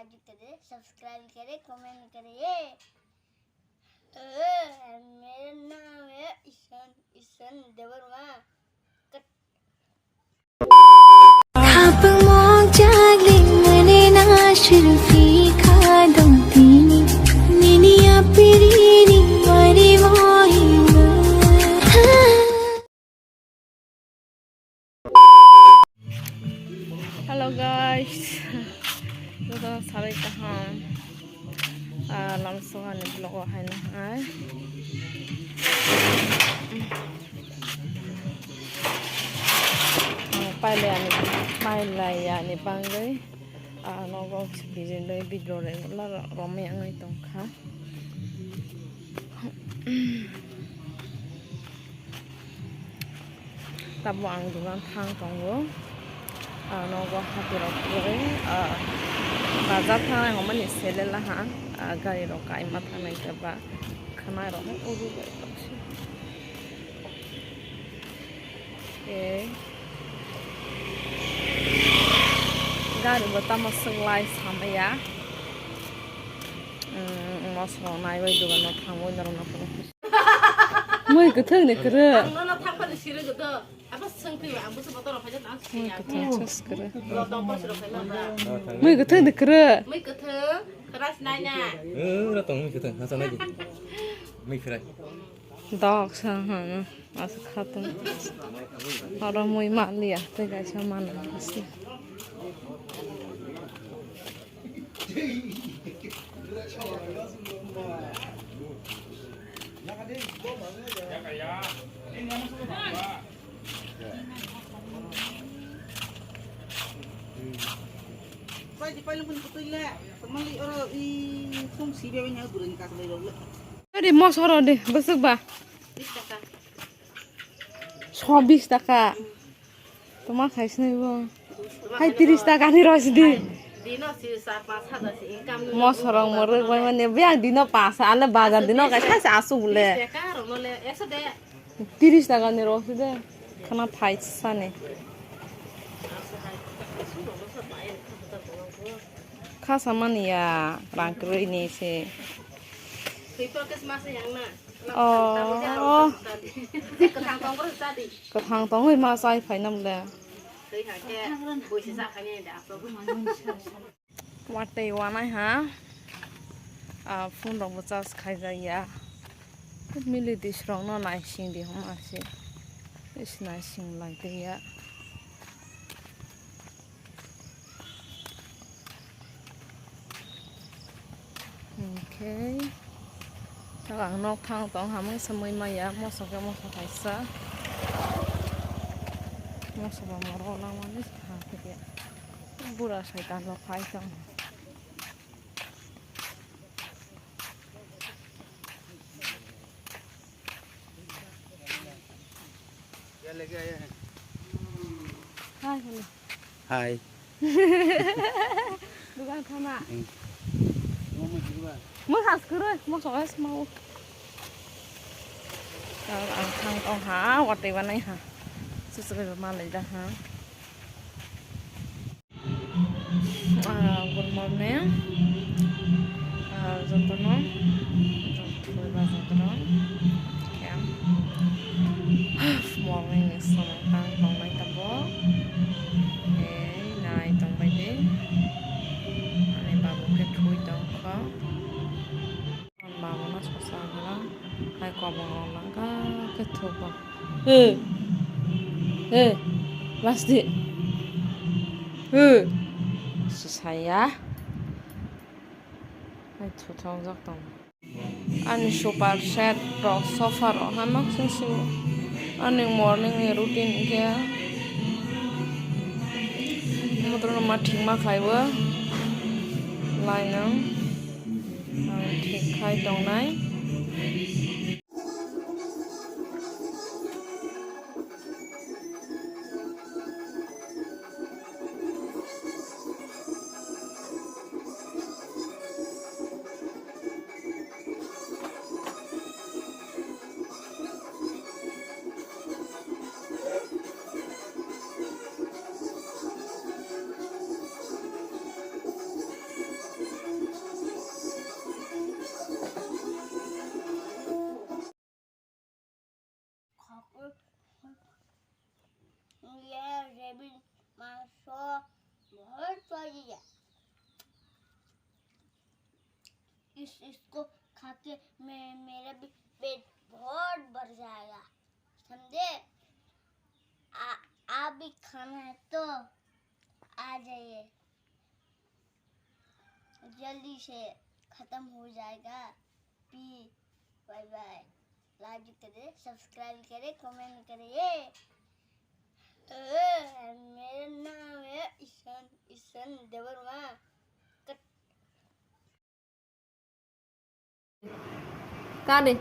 Like करें, subscribe करें, comment करिए। मेरा नाम है Ishan देवरमा। Hello guys, kita saling tahan. Langsung ane vlog hai na hai. Pai ya ni pangai. Nogo bijin doi bidro le la rome angai tong kha. Tabu ang dugan thang tong go. Nogo hati rok gore. Bazar thang ang mani sele la ha. Gari rok kai ma thang nai ka ba. Khana rok uru bai tok si. Gari bata masuk lai sama ya. Masuk nai wai dugan no thang wai naro na pun. Moi kethang ne kere. Ang na thang pa ni sire godo. Apa sengpi ang busu motor apa jan ang sire ya. Kethang kere. Lo dong pa sire phela ba. Moi kethang ne kere. Mai kethang keras nanya. Ra tong mi kethang ha sa nai. Mi khrai. Dog sang ha. As khatung. Ora moi ma liya te gai sa man asi. Pai di paling pun betul lah. Semali orang i fungsi dia punya bulan kas bayi dulu. Ade mos ora de besuk ba. 20 টাকা 26 টাকা তোমার খাইছ নাই গো খাই 30 টাকা নি রস দি Dino si 4-5 ada si income. মস রং মর গই মানে বিয়া দিন পাস আলে বাজার দিন গাই খাইছে আসু বলে 20 টাকা রমলে 100 de. 30 টাকা নি রস দে খানা ফাইছা নে খাসা মানিয়া রাংক্রই নেছে People kes masa yang na. Oh. Ketang tong ko tadi. กระทางต้องให้มาใส่ไฟน้ำแล Dari harga bui sisa kanya dah apa. วัดเตวานะฮะฟุ้งดอกบัวจ้าใครจะยามิลิดิชรองนอนายชิงดีของมาสิดิชนายชิงไหลเดียโอเคถ้าหลังนอกทางต้องหาไม่สมัยมายามอสกับมอสไทยซะมอสกับมอรอลาวันนี้หาไปเดียบุราใช้การเราพายจังHai, hello. Hai. Dugaan sama. Mau khas kerja, mau soal mau. Kalau angkang oh ha, waktu mana ya? Sesuai bermalam dah ha. Good morning. Jontono. Jontono Jontono. Ya. Morning is sama tang tong mai tabo. Nai tong bai de. Ane babu ke thui tong kho. An babu na sosa gala. Hai ko bang lang ka ke thu ba. Pasti. Saya. Hai thu thong jak tong. An super set ro sofa ro hanok sing Aning morning ni routine kia. Motor nama ting ma khai wa. Lai nang. Ting khai tong nai. इसको खा के मेरा भी पेट बहुत भर जाएगा, समझे? आप भी खाना है तो आ जाइए, जल्दी से खत्म हो जाएगा। Bye bye. लाइक करें, सब्सक्राइब करें, कमेंट करिए। मेरा नाम है Ishan देवरमा। Ka đi.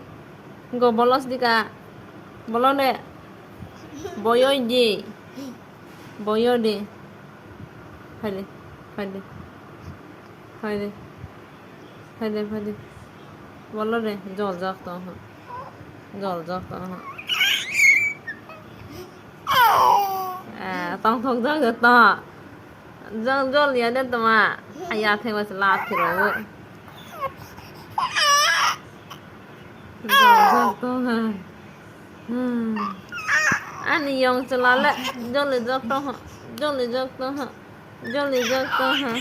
Go bolos di ka. Bolon deh. Boyo di. Boyo di. Phải đi. Phải đi. Phải đi. Phải đi. Phải đi. Bolo deh. Jol jak to ha. Jol jak to ha. Tong thong jak được to. Jol jol ya deh to ma. Ayah thêm mà lát thì rồi. Jol to ha. Anh yong cho là lẹ. Jol jak to ha. Jol jak to ha. Jol jak to ha.